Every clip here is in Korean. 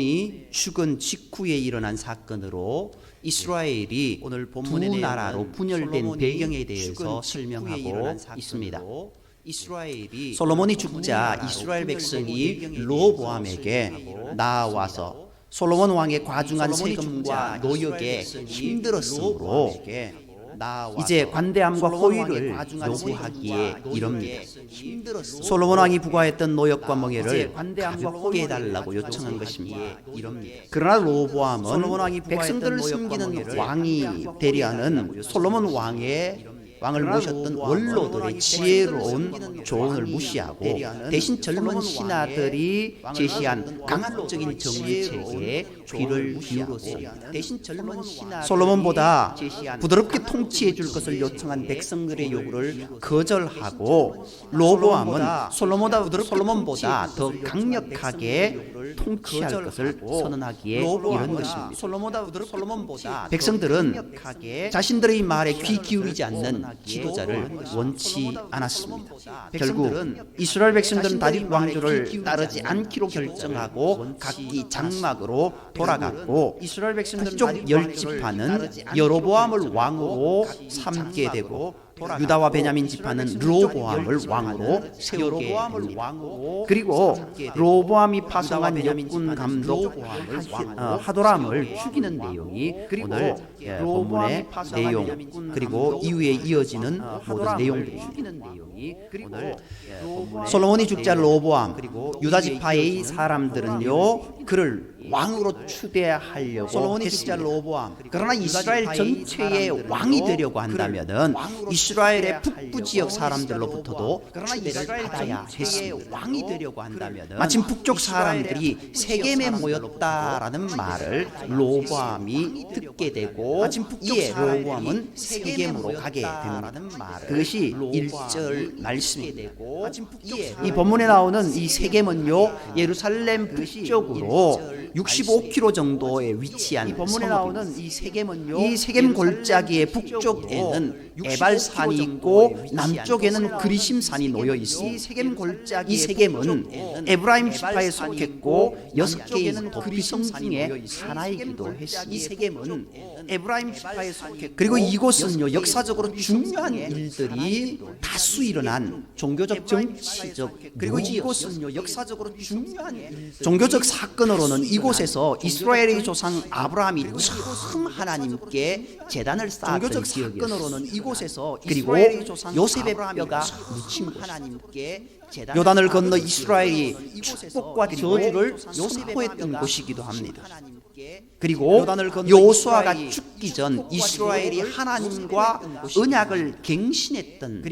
이 죽은 직후에 일어난 사건으로 이스라엘이 오늘 본문에 두 나라로 분열된 배경에 대해서 설명하고 있습니다. 솔로몬이 죽자 이스라엘 백성이 르호보암에게 나와서 솔로몬 왕의 과중한 세금과 노역에 힘들었으므로 이제 관대함과 호의를 요구하기에 이릅니다. 솔로몬 왕이 부과했던 노역과 멍해를 가볍게 해달라고 요청한 것입니다. 그러나 르호보암은 백성들을 섬기는 왕이 되려는 솔로몬 왕을 모셨던 원로들의 지혜로운 조언을 무시하고 대신 젊은 신하들이 제시한 강압적인 정치체계에 귀를 기울였습니다. 솔로몬보다 부드럽게 통치해 줄 것을 요청한 백성들의 요구를 거절하고 르호보암은 솔로몬보다 더 강력하게 통치할 것을 선언하기에 이른 것입니다. 백성들은 자신들의 말에 귀 기울이지 않는 지도자를 원치 않았습니다. 결국 이스라엘 백성들은 다윗 왕조를 따르지 않기로 결정하고 각기 장막으로 돌아갔고 북쪽 열 지파는 여로보암을 왕으로 삼게 되고 유다와 베냐민 지파는 르호보암을 왕으로 세우게 됩니다. 그리고 르호보암이 파송한 역군 감독 하도람을 죽이는 내용이 오늘 본문의 내용 그리고 이후에 이어지는 모든 내용들입니다. 솔로몬이 죽자 르호보암 유다 지파의 사람들은요 그를 왕으로 추대하려고 했습니다. 그러나 이스라엘 전체의 왕이 되려고 한다면은 이스라엘의 북부 지역 사람들로부터도 추대를 받아야 했습니다. 마침 북쪽 사람들이 세겜에 모였다라는 말을 르호보암이 듣게 되고 이에 르호보암은 세겜으로 가게 됩니다. 그것이 1절 말씀입니다. 이 본문에 나오는 이 세겜은요 예루살렘 북쪽으로 65km 정도에 위치한 성읍입니다. 이 세겜 골짜기의 북쪽에는 에발산이 있고 남쪽에는 그리심산이 놓여 있습니다. 이 세겜은 에브라임 지파에 속했고 6개의 도피성 중에 하나이기도 했습니다. 그리고 이곳은요 역사적으로 중요한 일들이 다수 일어난 종교적 정치적 그리고 이곳은요 역사적으로 중요한 종교적 사건으로는 이곳에서 이스라엘의 조상 아브라함이 처음 하나님께 제단을 쌓았던 지역이었습니다. 그리고 요셉의 뼈가 묻힌 곳입니다. 요단을 건너 이스라엘이 축복과 저주를 선포했던 곳이기도 합니다. 그리고 여호수아가 죽기 전 이스라엘이 하나님과 언약을 갱신했던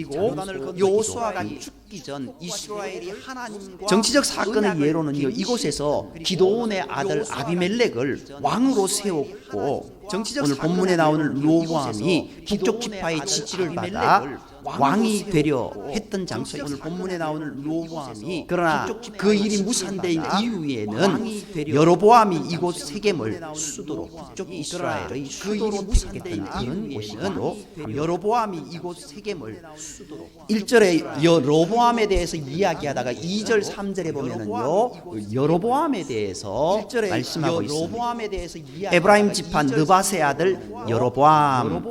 여호수아가 죽기 전 이스라엘이 하나님과 정치적 사건의 예로는요 이곳에서 기드온의 아들 아비멜렉을 왕으로 세웠고 오늘 본문에 나오는 르호보암이 북쪽 지파의 지지를 받아 왕이 되려 했던 장소에 오늘 본문에 나오는 르호보암이 그러나 그 일이 무산된 이후에는 여로보암이 이곳 세겜을 수도로 북쪽 이스라엘의 수도로 택했던 이런 곳이기도 여로보암이 이곳 세겜을 수도로 1절에 여로보암에 대해서 이야기하다가 2절 3절에 보면은요 여로보암에 대해서 말씀하고 있습니다. 에브라임 지파 느바세 아들 여로보암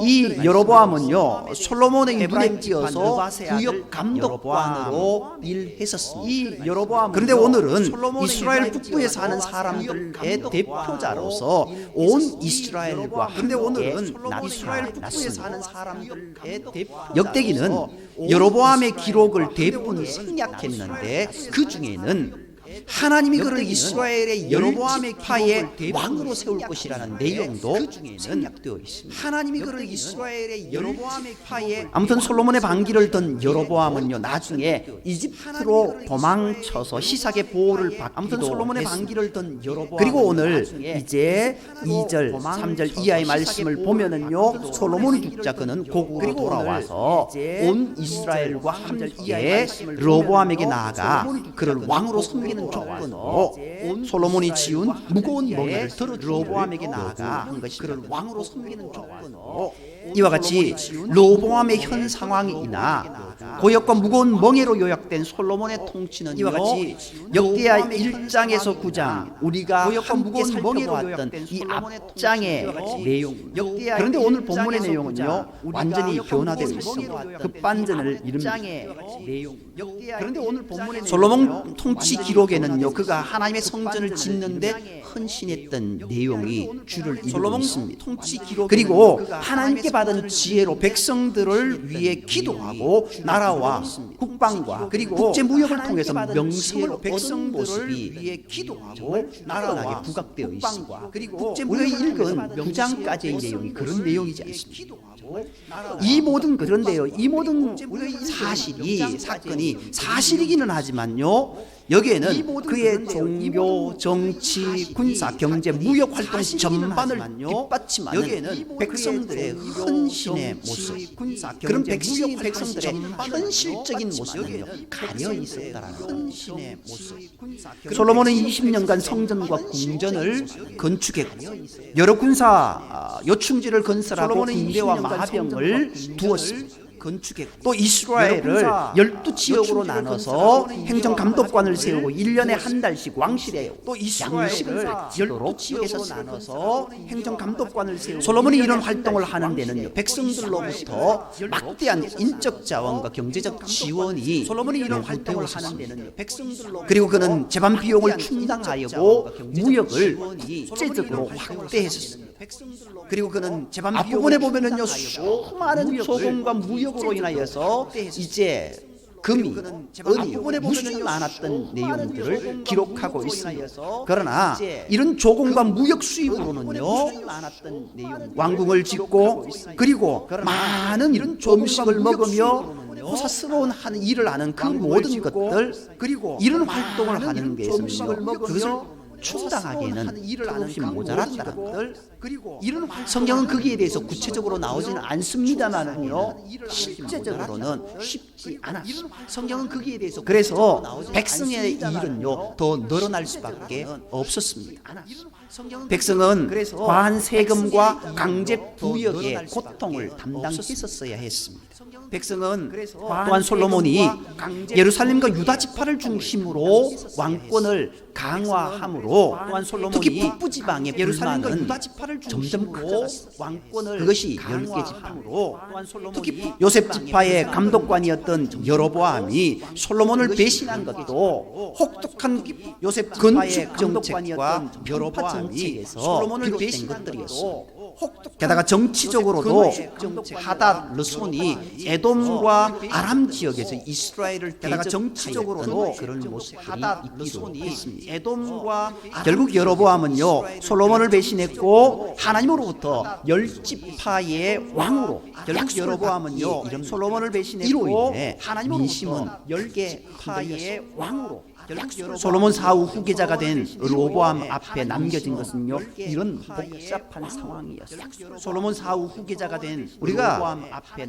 이 여로보암은요 솔로몬의 눈에 띄어서 구역 감독관으로 일했었습니다. 그런데 오늘은 이스라엘 북부에 사는 사람들의 대표자로서 온 이스라엘과 함께 나타났습니다. 역대기는 여로보암의 기록을 대부분 생략했는데 그 중에는 하나님이 그를 이스라엘의 여로보암의 파의 왕으로 세울 것이라는 내용도 생략되어 있습니다. 하나님이 그를 이스라엘의 여로보암의 파의 아무튼 솔로몬의 반기를 든 여로보암은요 나중에 이집트로 도망쳐서 시삭의 보호를 받기도 했습니다. 그리고 오늘 이제 2절 3절 이하의 말씀을 보면은요 솔로몬이 죽자 그는 고국으로 돌아와서 온 이스라엘과 함께 르호보암에게 나아가 그를 왕으로 섬기는 조건으로 솔로몬이 지은 무거운 멍에를 들어 르호보암에게 나아가 한 것이 그를 왕으로 섬기는 조건으로 이와 같이 르호보암의 현 상황이나 고역과 무거운 멍에로 요약된 솔로몬의 통치는 이와 같이 역대하 1장에서 9장 우리가 함께 살펴보았던 이 앞장의 내용. 그런데 오늘 본문의 내용은요 완전히 변화되어 있습니다. 급반전을 이룹니다. 그런데 오늘 본문의 솔로몬 통치 기록에는요 그가 하나님의 성전을 짓는데 헌신했던 내용이 주를 이루고 있습니다. 그리고 하나님께 받은 지혜로 백성들을 위해 기도하고 나라와 국방과 그리고 국제 무역을 통해서 명성을 얻은 모습이 나라하게 부각되어 있습니다. 우리가 읽은 9장까지의 내용이 그런 내용이지 않습니까? 이 모든 그런데요 이 모든 사건이 사실이기는 하지만요 여기에는 그의 종교, 정치, 군사, 경제, 무역 활동 전반을 뒷받침하는 여기에는 백성들의 헌신의 모습, 그런 백성들의 현실적인 모습은요 가려 있었다라는 헌신의 모습. 솔로몬은 20년간 성전과 궁전을 건축했고 여러 군사 요충지를 건설하고 군대와 마병을 두었습니다. 또 이스라엘을 12지역으로 나눠서 행정감독관을 세우고 1년에 한 달씩 왕실에 양식을 하도록 나눠서 행정감독관을 세우고 솔로몬이 이런 활동을 하는 데는요 백성들로부터 막대한 인적 자원과 경제적 지원이 이런 활동을 하는 데는요 그리고 그는 재반 비용을 충당하려고 무역을 국제적으로 확대했었습니다. 그리고 그는 재반 앞부분에 보면은요 수많은 소금과 무역으로 인하여서 이제 금이 은이 무수히 많았던 내용들을 기록하고 있습니다. 그러나 이런 조공과 무역 수입으로는요 왕궁을 짓고 그리고 많은 음식을 먹으며 호사스러운 한 일을 하는 그 모든 것들 그리고 이런 활동을 하는 게 있습니다. 그것을 충당하기에는 턱없이 모자랐다는 성경은 거기에 대해서 구체적으로 나오지는 않습니다만은요 실제적으로는 쉽지 않았습니다. 성경은 거기에 대해서 그래서 백성의 일은요 더 늘어날 수밖에 없었습니다. 백성은 과한 세금과 강제 부역의 고통을 담당했었어야 했습니다. 백성은 또한 솔로몬이 예루살렘과 유다 지파를 중심으로 왕권을 강화함으로 특히 북부 지방의 불만은 점점 커졌습니다. 그것이 10개 지파로 특히 요셉 지파의 감독관이었던 여로보암이 솔로몬을 배신한 것도 혹독한 요셉 건축 정책과 여로보암이 솔로몬을 배신한 것들이었습니다. 게다가 정치적으로도 하닷 르손이 에돔과 아람 지역에서 이스라엘을 대적하였던 그런 모습들이 있기도 했습니다. 결국 여로보암은요 솔로몬을 배신했고 하나님으로부터 10지파의 왕으로 결국 여로보암은요 솔로몬을 배신했고 이로 인해 민심은 10개파의 왕으로 솔로몬 사후 후계자가 된 르호보암 앞에 남겨진 것은요 이런 복잡한 상황이었습니다. 솔로몬 사후 후계자가 된 우리가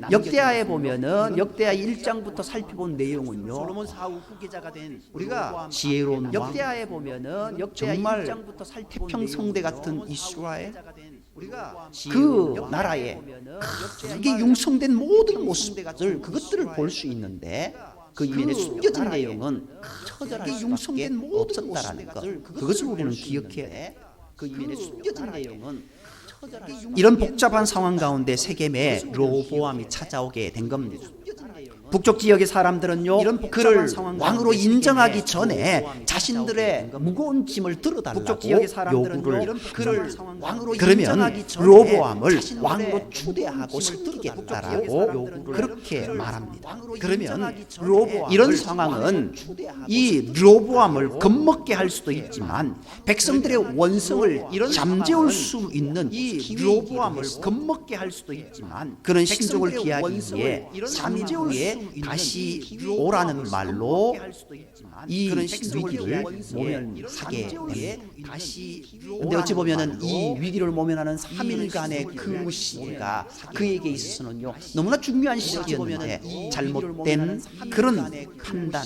역대하에 보면은 역대하 1장부터 살펴본 내용은요 솔로몬 사후 후계자가 된 우리가 지혜로운 역대하에 보면은 정말 태평성대 같은 이스라엘 그 나라의 크게 융성된 모든 모습들 그것들을 볼 수 있는데 그 이면에 숨겨진 내용은 처절할 수밖에 없었다라는 것. 그것을 우리는 기억해야 돼. 그 이면에 숨겨진 내용은 이런 복잡한 상황 가운데 세겜에 르호보암이 찾아오게 된 겁니다. 북쪽 지역의 사람들은요 그를 왕으로 인정하기 전에 자신들의 무거운 짐을 들어달라고 요구를 그러면 르호보암을 왕으로 추대하고 섬기겠다라고 요구를 그렇게 말합니다. 그러면 이런 상황은 이 르호보암을 겁먹게 할 수도 있지만 백성들의 원성을 잠재울 수 있는 이 르호보암을 겁먹게 할 수도 있지만 그런 신족을 기하기 위해 3일 후에 다시 오라는 말로 이 위기를 모면하게 됩니다. 근데 어찌 보면은 이 위기를 모면하는 3일간의 그 시기가 그에게 있어서는요 너무나 중요한 시기였는데 잘못된 그런 판단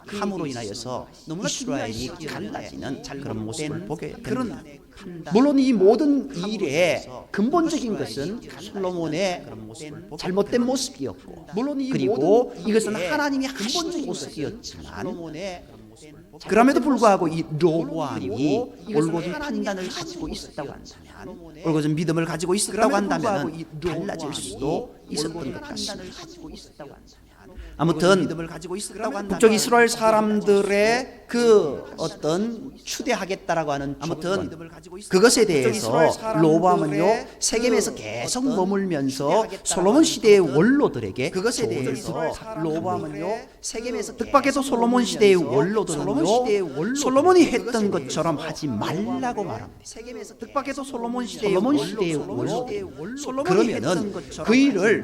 함으로 인하여서 이스라엘이 갈라지는 그런 모습을 보게 됩니다. 물론 이 모든 일의 근본적인 것은 솔로몬의 잘못된 모습이었고, 그리고 이것은 하나님이 하신 모습이었지만, 그럼에도 불구하고 이 로보암이 올곧은 판단을 가지고 있었다고 한다면, 올곧은 믿음을 가지고 있었다고 한다면 달라질 수도 있었던 것 같습니다. 아무튼 북쪽 이스라엘 사람들의 그 어떤 추대하겠다라고 하는 아무튼 그것에 대해서 로보암은요 세겜에서 계속 머물면서 솔로몬 시대의 원로들에게 그것에 대해서 로보암은요 세겜에서 뜻밖에도 솔로몬 시대의 원로들은요 솔로몬이 했던 것처럼 하지 말라고 말합니다. 뜻밖에도 솔로몬 시대의 원로들 그러면은 그 일을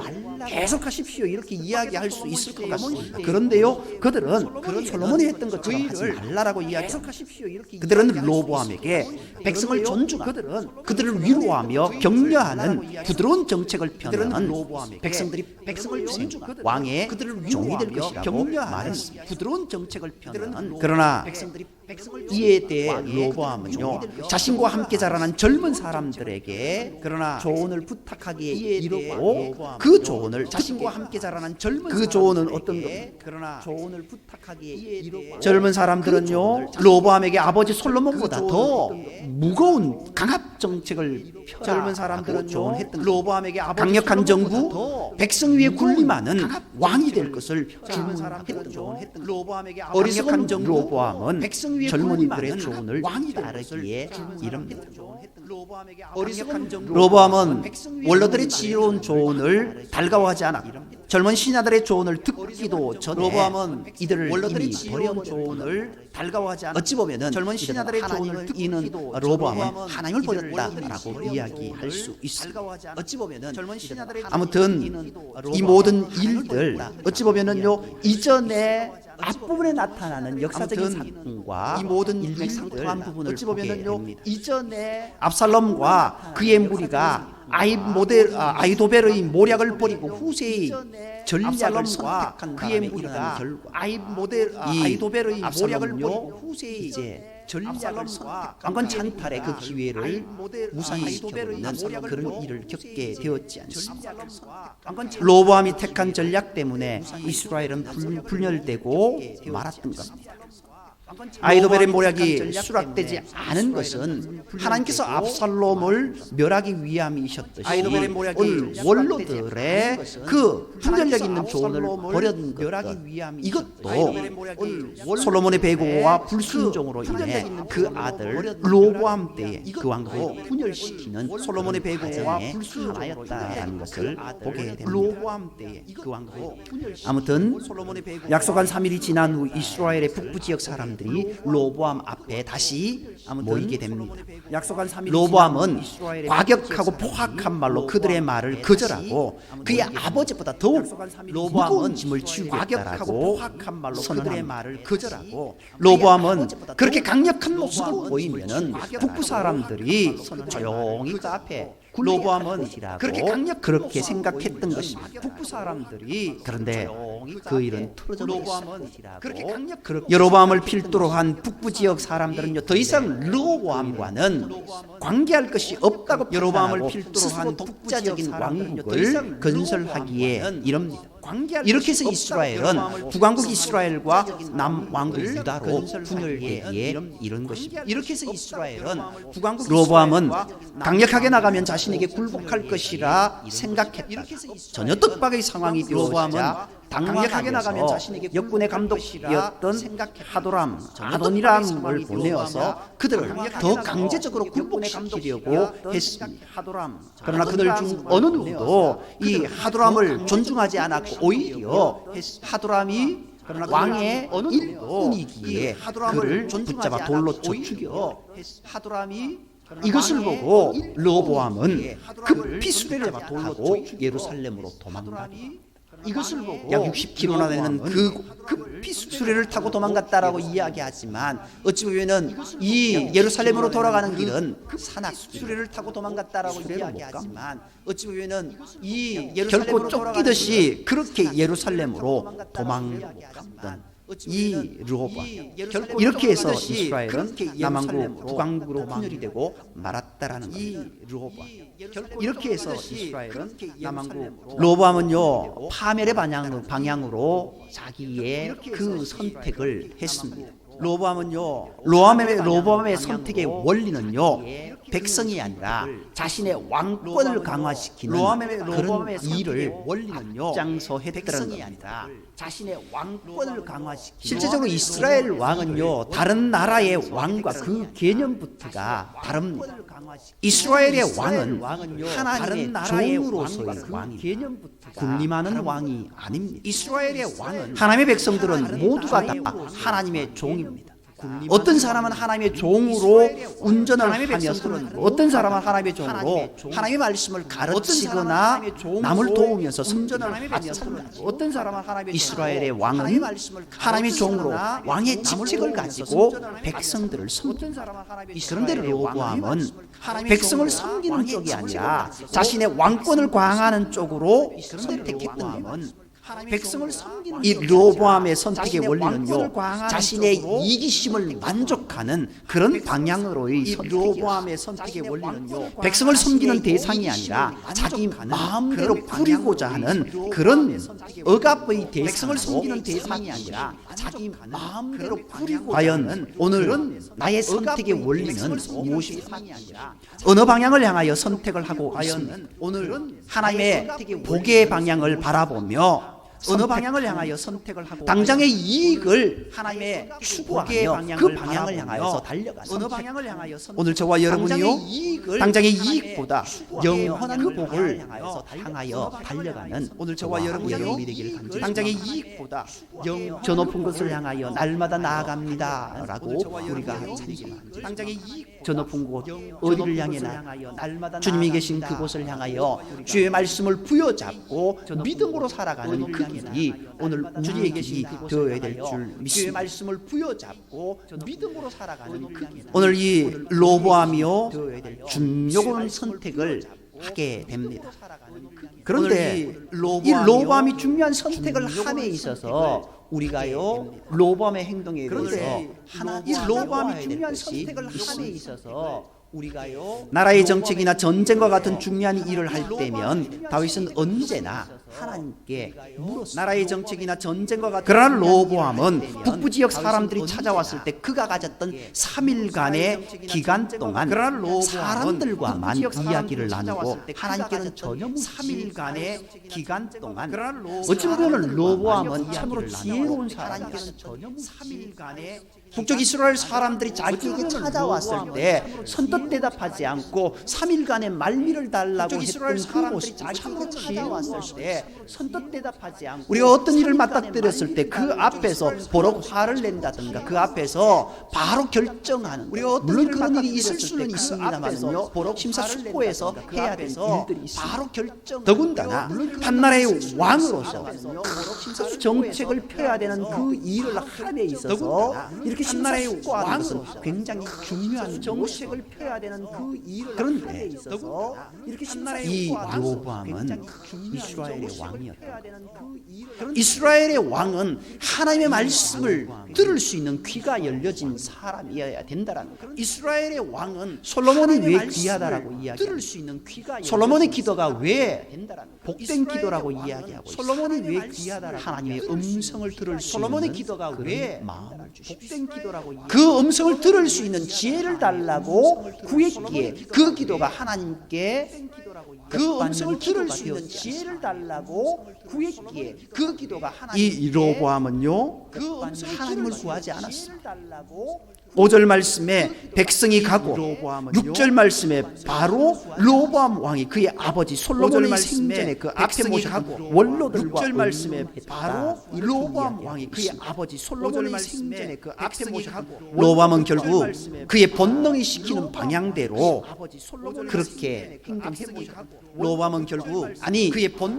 계속하십시오 이렇게 이야기할 수 있을 것 같습니다. 그런데요 그들은 솔로몬이 했던 것처럼 하지 말라라고 이야기합니다. 그들은 로보암에게 백성을 존중하고 그들을 위로하며 격려하는 부드러운 정책을 펴는 백성들이 백성을 존중하고 왕의 종이 될 것이라고 말했습니다. 부드러운 정책을 펴는 그러나 이에 대해 로보암은요 자신과 함께 자라난 젊은 사람들에게 그러나 조언을 부탁하기에 이르고 그 조언을 자신과 함께 자라난 젊은 그 조언은 어떤 겁니까? 그러나 조언을 부탁하기에 이르고 젊은 사람들은요 로보암에게 아버지 솔로몬보다 더 무거운 강압 정책을 젊은 사람들은요 로보암에게 강력한 정부 백성 위에 군림하는 왕이 될 것을 주문했던 로보암에게 어리석은 로보암은 젊은이들의 조언을 따르기에 이릅니다. 로보암은 원로들의 지혜로운 조언을 달가워하지 않았고 젊은 신하들의 조언을 듣기도 전에 로보암은 이들을 이미 버려온 조언을 달가워하지 않았고 어찌 보면은 젊은 신하들의 조언을 듣는 로보암은 하나님을 버렸다라고 이야기할 수 있어요. 어찌 보면은 젊은 신하들의 아무튼 이 모든 일들 어찌 보면은요 이전에 앞부분에 나타나는 역사적인 사건과 이 모든 일들이 상통한 부분을 어찌 보면은요 이전에 압살롬과 그의 무리가 아이도벨의 모략을 버리고 후세의 전략을 선택한 그의 무리가 아이도벨의 모략을 버리고 후세의 이제 전략을 강건 찬탈의 그 기회를 무산시켜버리는 그런 일을 겪게 되었지 않습니까? 로보암이 택한 전략 때문에 이스라엘은 분열되고 말았던 겁니다. 아이도벨의 모략이 수락되지 않은 것은 하나님께서 압살롬을 멸하기 위함이셨듯이 아이도벨의 모략이 원로들의 그 분별력 있는 조언을 버린 것 이것도 솔로몬의 배고와 불순종으로 인해 그 아들 로보암 때에 그 왕국을 분열시키는 솔로몬의 배고와 불순종이었다는 것을 보게 됩니다. 아무튼 약속한 3일이 지난 후 이스라엘의 북부 지역 사람들 로보암 앞에 다시 모이게 됩니다. 로보암은 과격하고 포악한 말로 그들의 말을 거절하고 그의 아버지보다 더욱 무거운 짐을 지우고 과격하고 포악한 말로 그들의 말을 거절하고 로보암은 그렇게 강력한 모습으로 보이면은 북부 사람들이 조용히 그 앞에 로보암은 그렇게 생각했던 것입니다. 북부 사람들이 그런데 그 일은 틀어졌습니다. 여로보암을 필두로 한 북부 지역 사람들은요 더 이상 로보암과는 관계할 것이 없다고 여로보암을 필두로 한 독자적인 왕국을 건설하기에 이릅니다. 이렇게 해서 이스라엘은 북왕국 이스라엘과 남왕국 유다로 분열되기에 이른 것입니다. 이렇게 해서 이스라엘은 북왕국 로보암은 강력하게 나가면 자신에게 굴복할 것이라 생각했다. 전혀 뜻밖의 상황이 되어오자 강력하게 나가면 자신에게 역군의 감독이었던 하도람, 아도니람을 보내어서 그들을 더 강제적으로 굴복시키려고 했습니다. 그러나 그들 중 어느 누구도 이 하도람을 존중하지 않았고 오히려 하도람이 왕의 일꾼이기에 그를 붙잡아 돌로 쳐 죽여 이것을 보고 로보암은 급히 수레를 타고 예루살렘으로 도망갑니다. 이것을 보고 약 60km나 되는 그 급히 수레를 타고 도망갔다라고 이야기하지만 어찌 보면은 이 예루살렘으로 돌아가는 길은 산악 수레를 타고 도망갔다라고 이야기하지만 어찌 보면은 이 결코 쫓기듯이 그렇게 예루살렘으로 도망갔던 이 르호보암 이렇게 해서 이스라엘은 남왕국 북왕국으로 분열이 되고 말았다라는 겁니다. 이렇게 해서 이스라엘은 남왕국 르호보암은요 파멸의 방향으로 자기의 그 선택을 했습니다. 르호보암의 선택의 원리는요 백성이 아니라 자신의 왕권을 강화시키는 그런 일을 앞장서 했다는 겁니다. 자신의 왕권을 강화시키는 실제적으로 이스라엘 왕은요 다른 나라의 왕과 그 개념부터가 다릅니다. 이스라엘의 왕은 하나님의 종으로서의 왕이 군림하는 왕이 아닙니다. 이스라엘의 왕은 하나님의 백성들은 모두가 다 하나님의 종입니다. 어떤 사람은 하나님의 종으로 운전을 하면서 어떤 사람은 하나님의 종으로 하나님의 말씀을 가르치거나 남을 도우면서 운전을 하면서 어떤 사람은 하나님의 이스라엘의 왕은 하나님의 종으로 왕의 직책을 가지고 백성들을 섬깁니다. 그런데 르호보암은 백성을 섬기는 쪽이 아니라 자신의 왕권을 강화하는 쪽으로 선택했던 겁니다. 백성을 섬기는 이 르호보암의 선택의 원리는요 자신의 이기심을 만족하는 그런 방향으로의 르호보암의 선택의 원리는요 백성을 섬기는 대상이 아니라 자기 마음대로 부리고자 하는 그런 억압의 백성을 섬기는 대상이 아니라 자기 마음대로 부리고자 과연 오늘 나의 선택의 원리는 무엇일까? 어느 방향을 향하여 선택을 하고 있습니까? 오늘 하나님의 복의 방향을 바라보며 어느 방향을 향하여 선택을 하고 당장의 이익을 하나님의 추구하며 그 방향을 향하여서 달려가서 어느 방향을 향하여 오늘 저와 여러분이요 당장의 이익보다 영원한 그 복을 향하여 달려가는 오늘 저와 여러분이 되기를 간절히 당장의 이익보다 저 높은 것을 향하여 날마다 나아갑니다 라고 우리가 찬양합니다. 당장의 이익 저 높은 곳 어디를 향해 날마다 주님이 계신 그곳을 향하여 주의 말씀을 부여잡고 믿음으로 살아가는 그 길이 오늘 우리의 길이 되어야 될 줄 믿습니다. 주의 말씀을 부여잡고 믿음으로 살아가는 그 길. 오늘 이 르호보암이요 중요한 선택을 하게 됩니다. 그런데 이 르호보암이 중요한 선택을 함에 있어서 우리가요 르호보암의 행동에 대해서 이 르호보암이 중요한 선택을 함에 있어서 우리가요 나라의 정책이나 전쟁과 같은 중요한 일을 할 때면 다윗은 언제나 하나님께 물었습니다. 나라의 정책이나 전쟁과 같은 그러나 르호보암은 북부 지역 사람들이 찾아왔을 때 그가 가졌던 3일간의 기간 동안 사람들과만 이야기를 나누고 하나님께는 전혀 3일간의 기간 동안 어찌 보면 르호보암은 참으로 지혜로운 사람이었습니다. 3일간의 북쪽 이스라엘 사람들이 자기에게 찾아왔을 때 선뜻 대답하지 않고 3일간의 말미를 달라고 했던 그 모습 참으로 지혜로웠을 때 선뜻 대답하지 않고 우리가 어떤 일을 맞닥뜨렸을 때 그 앞에서 버럭 화를 낸다든가 그 앞에서 바로 결정하는 물론 그런 일이 있을 수는 있습니다만요 심사숙고해서 해야 될 일들이 있습니다. 바로 결정 더군다나 한 나라의 왕으로서 정책을 펴야 되는 그 일을 함에 있어서 이렇게 심사숙고하는 것은 굉장히 중요한 정책을 펴야 되는 그 일을 그런데 있어서 이렇게 이 르호보암은 이스라엘의 왕이었다. 이스라엘의 왕은 하나님의 말씀을 들을 수 있는 귀가 열려진 사람이어야 된다라는 거예요. 이스라엘의 왕은 솔로몬이 왜 귀하다라고 이야기합니까? 솔로몬의 기도가 왜 복된 기도라고 이야기하고 있어요. 솔로몬이 왜 귀하다라고 하나님의 음성을 들을 수 있는 솔로몬의 기도가 왜 마음을 복된 기도라고 그 음성을 들을 수 있는 지혜를 달라고 구했기에 그 기도가 하나님께 그 음성을 들을 수 있는 지혜를 달라고 구했기에 그 기도가 하나님께 이 르호보암은요 하나님을 구하지 않았습니다. 5절 말씀에 백성이 가고 6절 말씀에 바로 르호보암 왕이 그의 아버지 솔로몬의 생전에 그 앞에 모셔가고 원로들과 6절 말씀에 바로 르호보암 왕이 그의 아버지 솔로몬의 생전에 그 앞에 모셔가고 르호보암은 결국 그의 본능이 시키는 방향대로 그렇게 행동했습니다. 르호보암은 결국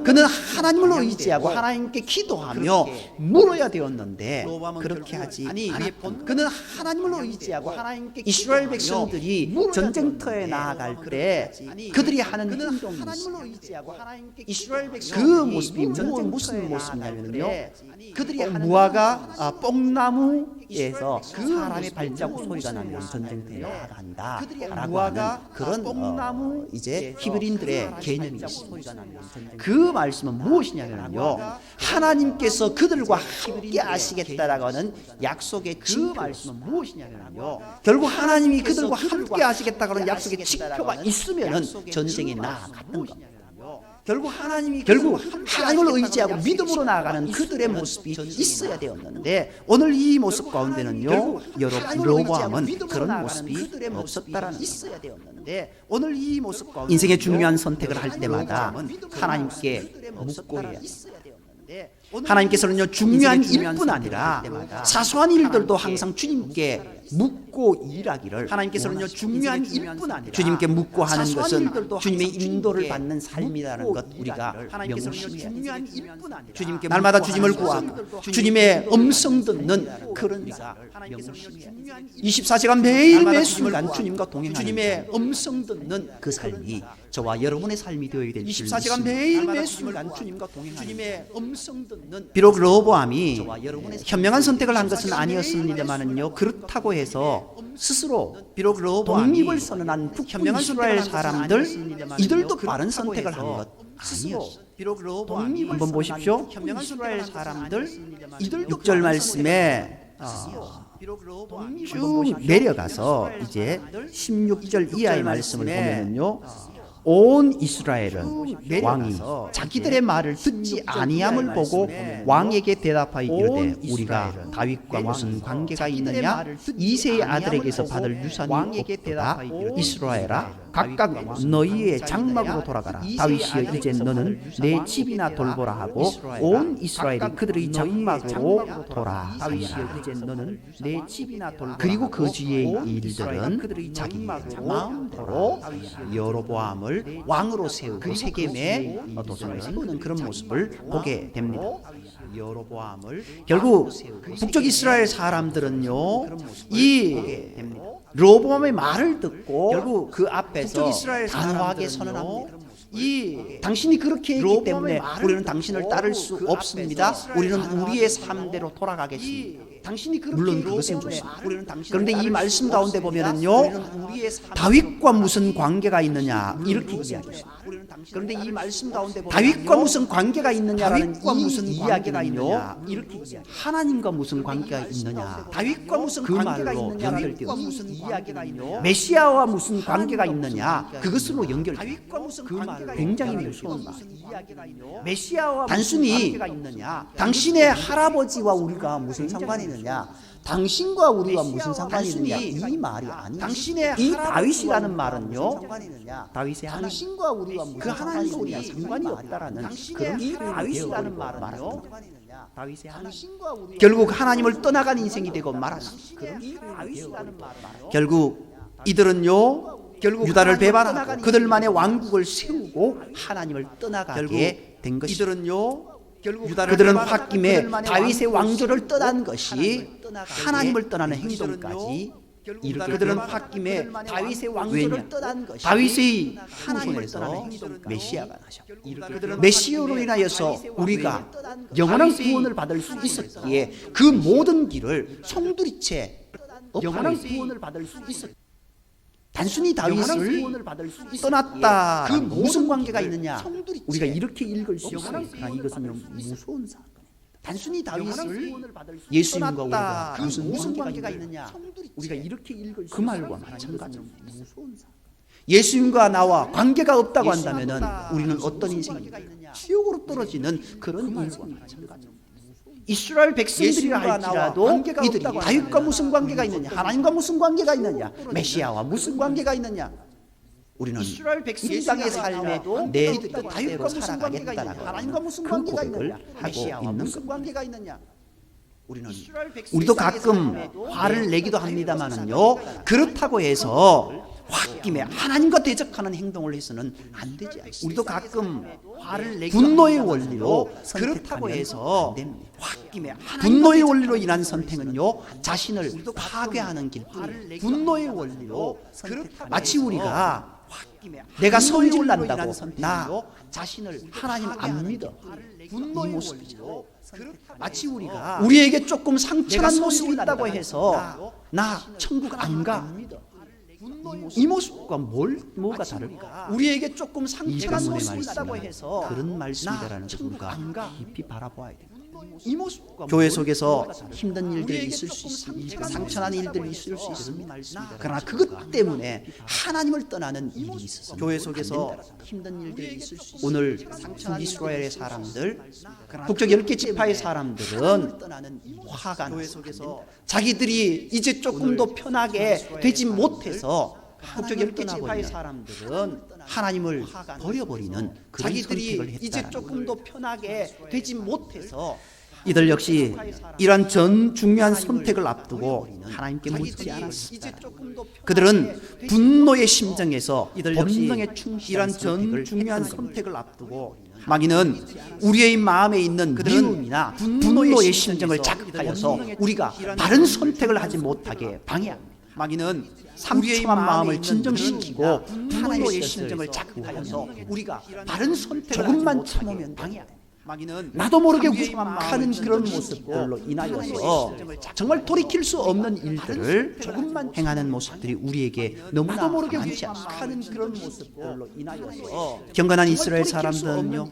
그는 하나님을 의지하고 하나님께 기도하며 물어야 되었는데 그렇게 하지 않았던 그는 하나님을 의지하고 하나님께 이스라엘 백성들이 전쟁터에 나아갈 때 그들이 하는 행동이 그 모습이 무슨 모습이냐면요, 그들이 무화과 뽕나무에서 사람의 발자국 소리가 나면 전쟁터에 나아간다라고 하는 그런 이제 히브리인들의 개념이 있습니다. 그 말씀은 무엇이냐면요, 하나님께서 그들과 함께 하시겠다라고 하는 약속의 그 말씀은 무엇이냐면요, 결국 하나님이 그들과 함께 하시겠다고 하는 약속의 지표가 있으면은 전쟁에 나아가는 겁니다. 결국 하나님을 의지하고 믿음으로 나아가는 그들의 모습이 있어야 되었는데, 오늘 이 모습 가운데는요, 여로보암은 그런 모습이 없었다라는 있어야 되었는데, 오늘 이 모습 가운데 인생의 중요한 선택을 할 때마다 하나님께 묻고 해야 합니다. 하나님께서는요, 중요한 일뿐 아니라 사소한 일들도 항상 주님께 묻고 일하기를, 하나님께서는요, 중요한 일뿐 아니라 주님께 묻고 하는 것은 주님의 인도를 받는 삶이라는 것 우리가 명심해야 합니다. 날마다 주님을 구하고 주님의 음성 듣는 그런 자, 24시간 매일 매 순간 주님과 동행하는 주님의 음성 듣는 그 삶이 저와 여러분의 삶이 되어야 될 24시간 매일 매 순간 주님과 동행하는 주님의 음성 듣는. 비록 르호보암이 현명한 선택을 한 것은 아니었습니다만은요, 그렇다고 해서 스스로 비록 독립을 선언한 북이스라엘 사람들, 이들도 바른 선택을 한 것 아니었어요. 한번 보십시오. 이스라엘 사람들, 6절 말씀에 쭉 내려가서 이제 16절 이하의 말씀을 보면은요, 온 이스라엘은 왕이 자기들의 말을 듣지 아니함을 보고 왕에게 대답하여 이르되, 우리가 다윗과 무슨 관계가 있느냐? 이새의 아들에게서 받을 유산이 없도다. 이스라엘아, 각각 너희의 장막으로 돌아가라. 다윗이여, 이제 너는 내 집이나 돌보라 하고 온 이스라엘이 그들의 장막으로 돌아가니라. 그리고 그 뒤의 일들은 자기 마음대로 여로보암을 왕으로 세우고 세겜에 도전을 세우는 그런 모습을 보게 됩니다. 결국 북쪽 이스라엘 사람들은요, 이 르호보암의 말을 듣고 결국 그 앞에서 단호하게 선언합니다. 당신이 그렇게 했기 때문에 우리는 당신을 따를 수 없습니다. 우리는 우리의 삶대로 돌아가겠습니다. 물론 그것은 좋습니다. 그런데 이 말씀 가운데 보면은요, 다윗과 무슨 관계가 있느냐 이렇게 이야기합니다. 그런데 이 말씀 가운데 보면 다윗과 무슨 관계가 있느냐라는 무슨 이야기는요, 하나님과 무슨 관계가 있느냐, 다윗과 무슨 관계가 있느냐, 연결되어 무슨 이야기는요, 메시아와 무슨 관계가 있느냐, 그것으로 연결돼요. 그 말 굉장히 무서운 말. 메시아와 단순히 당신의 할아버지와 우리가 무슨 상관이 있느냐, 당신과 우리가 무슨 상관이 있느냐, 이 말이 아니에요. 이 다윗이라는 말은요, 다윗의 당신과 우리가 무슨 하나님과 우리가 상관이 없다라는 그런 이 다윗이라는 말은요, 결국 하나님을 떠나간 인생이 되고 말았습니다. 결국 이들은요, 유다를 배반하고 그들만의 왕국을 세우고 하나님을 떠나가게 된 것이죠. 그들은 홧김에 다윗의 왕조를 떠난 것이 하나님을 떠나는 행동까지 그들은 홧김에 다윗의 왕조를 떠난 것이 다윗의 후손에서 메시아가 나셨고, 메시아로 인하여서 우리가 영원한 구원을 받을 수 있었기에 그 모든 길을 송두리째 영원한 구원을 받을 수 있었기에 단순히 다윗을 떠났다, 그 무슨 관계가 있느냐, 우리가 이렇게 읽을 수 있습니다. 이것은 무서운 사건입니다. 단순히 다윗을 예수님과 우리가 무슨 관계가 있느냐, 우리가 이렇게 읽을 수, 그 말과 마찬가지입니다. 예수님과 나와 관계가 없다고 한다면은 우리는 어떤 인생입니까? 지옥으로 떨어지는 그런 인생과 마찬가지입니다. 이스라엘 백성들이라 할지라도 이들이 다윗과 무슨 관계가 있느냐, 하나님과 무슨 관계가 있느냐, 메시아와 무슨 관계가 있느냐, 우리는 이 땅의 삶에도 내 뜻대로 살아가겠다라고 하나님과 무슨 관계가 있느냐, 메시아와 무슨 관계가 있느냐. 우리도 가끔 화를 내기도 합니다만은요, 그렇다고 해서 홧김에 하나님과 대적하는 행동을 해서는 안 되지 않습니까? 우리도 가끔 분노의 원리로 그렇다고 해서 홧김에 분노의 원리로 인한 선택은요 자신을 파괴하는 길뿐이에요. 분노의 원리로 마치 우리가 내가 성질을 난다고 나 자신을 하나님 안 믿어 이 모습이죠. 마치 우리가 우리에게 조금 상처난 모습이 있다고 해서 나 천국 안 가. 이 모습과 뭐가 다를까? 우리에게 조금 상처난 모습이 있다고 해서 그런 말씀이다라는 것을 우리가 깊이 바라봐야 됩니다. 이 모습과 교회 속에서 힘든 일들이 있을 수 있습니다. 상처난 일들이 있을 수 있습니다. 그러나 그것 때문에 하나님을 떠나는 일이 있어서 교회 속에서 힘든 일들이 있을 수 있습니다. 오늘 북이스라엘의 사람들, 북쪽 10개 지파의 사람들은 화가 났습니다. 자기들이 이제 조금 더 편하게 되지 못해서 북쪽 10개 지파의 사람들은 하나님을 버려버리는 그런 선택을 했다. 이제 조금 더 편하게 되지 못해서 이들 역시 이러한 전 중요한 선택을 앞두고 하나님께 묻지 않았습니다. 그들은 분노의 심정에서 본능에 충실한 전 중요한 선택을 앞두고 마귀는 우리의 마음에 있는 미움이나 분노의 심정을 자극하여서 우리가 바른 선택을 하지 못하게 방해합니다. 마귀는 3초만 마음을 진정시키고 분노의 심정을 자극하여서 우리가 바른 선택을 조금만 참으면 방해합니다. 나도 모르게 우악하는 그런 모습들로 인하여서 정말 돌이킬 수 없는 일들을 조금만 행하는 모습들이 우리에게 너무나 많지 않습니다. 그런 모습들로 인하여서 경건한 이스라엘 사람들은요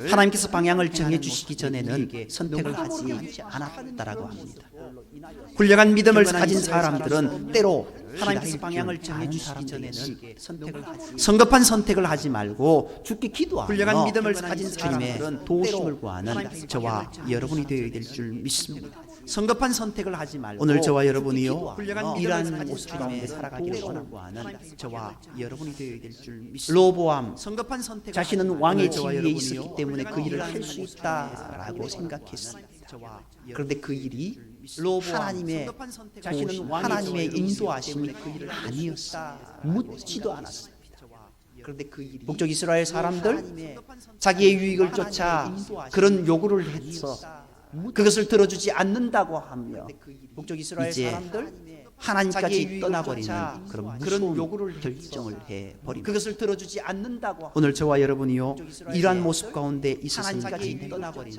하나님께서 방향을 정해주시기 전에는 선택을 하지 않았다라고 합니다. 훌륭한 믿음을 가진 사람들은 때로 하나님께서 방향을 정해주시기 전에는 선택을 하지 성급한 선택을 하지 말고 주께 기도하며 훌륭한 믿음을 가진 사람들은 도우심을 구하는 저와 여러분이 되어야 될 줄 믿습니다. 성급한 선택을 하지 말고 오늘 저와 여러분이요 이러한 모습 가운데 살아가기를 원하는 저와 여러분이 되어야 될 줄 믿습니다. 로보암 자신은 왕의 지위에 있었기 때문에 그 일을 할 수 있다라고 생각했습니다. 그런데 그 일이 하나님의 자신은 하나님의 인도하심이 아니었습니다. 묻지도 않았습니다. 그런데 그 일이 북쪽 이스라엘 사람들 자기의 유익을 쫓아 그런 요구를 해서 그것을 들어주지 않는다고 하며 북쪽 이스라엘 사람들 하나님까지 떠나버리는 그런 요구를 결정을 해버립니다. 그것을 들어주지 않는다고 오늘 저와 여러분이요 이러한 모습 가운데 있었으면 떠나버리는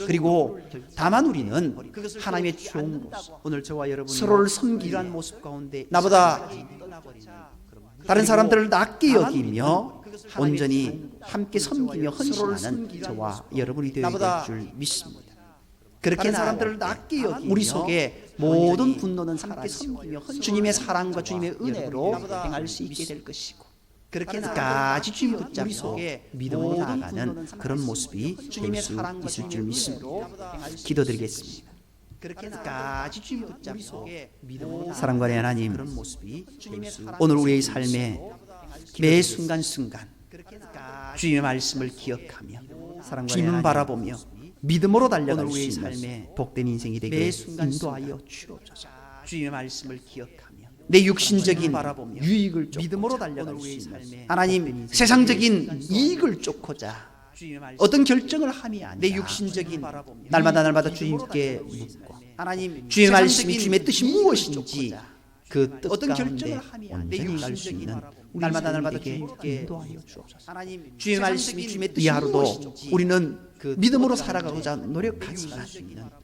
그리고 다만 우리는 하나님의 종으로서 오늘 저와 여러분이 서로를 섬기는 모습 가운데 나보다 다른 사람들을 낮게 여기며 온전히 함께 섬기며 헌신하는 저와 여러분이 되어야 될 줄 믿습니다. 그렇게 사람들을 낮게 여기며 우리 속에 모든 분노는 함께 섬기며 주님의 사랑과 주님의 은혜로 행할 수 있게 될 것이고 그렇게까지 주님 붙잡고 믿음으로 나아가는 그런 모습이 될 수 있을 줄 믿습니다. 기도드리겠습니다. 그렇게까지 주님 붙잡고 사랑과의 하나님 오늘 우리의 삶에 매 순간순간 주님의 말씀을 기억하며 주님을 바라보며 믿음으로 달려갈 수 있는 복된 인생이 되게 인도하여 주옵소서. 주님의 말씀을 기억하며 내 육신적인 유익을 쫓고 믿음으로 달려갈 수 있는 하나님 세상적인 이익을 쫓고자 어떤 결정을 함이 아니라 내 육신적인 날마다 주님께 묻고 하나님 주의 말씀이 주님의 뜻이 무엇인지 그 뜻 가운데 온전히 갈 수 있는 날마다 주님께 인도하여 주옵소서. 주의 말씀이 주님의 뜻이 이 하루도 우리는 믿음으로 살아가고자 노력하지만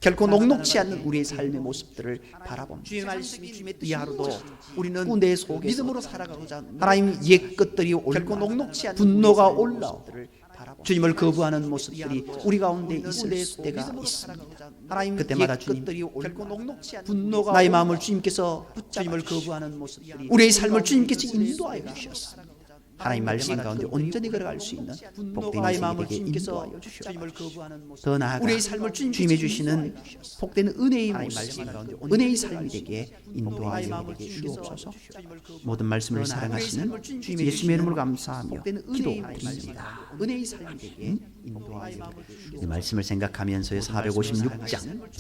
결코 녹록지 않는 우리의 삶의 모습들을 바라봅니다. 주의 말씀이 주님의 뜻이 이 하루도 우리는 내 속에 믿음으로 살아가고자 하나님 옛 것들이 결코 녹록지 않는 분노가 올라오고 주님을 거부하는 모습들이 우리 가운데 있을 때가 있습니다. 하나님 그때마다 주님들이 분노가 나의 마음을 주님께서 주님을 거부하는 모습들이 우리의 삶을 주님께서 인도하여 주셨습니다. 하나님 말씀 가운데 온전히 걸어갈 수 있는 복된 인생이 되게 인도하여 주시옵소서. 더 나아가 우리의 삶을 주님이 주시는 복된 은혜의 모습 은혜의 삶이 되게 인도하여 주옵소서. 모든 말씀을 사랑하시는 예수님의 이름으로 감사하며 기도드립니다. 은혜의 삶이 되게 인도하여 주옵소서. 이 말씀을 생각하면서의 456장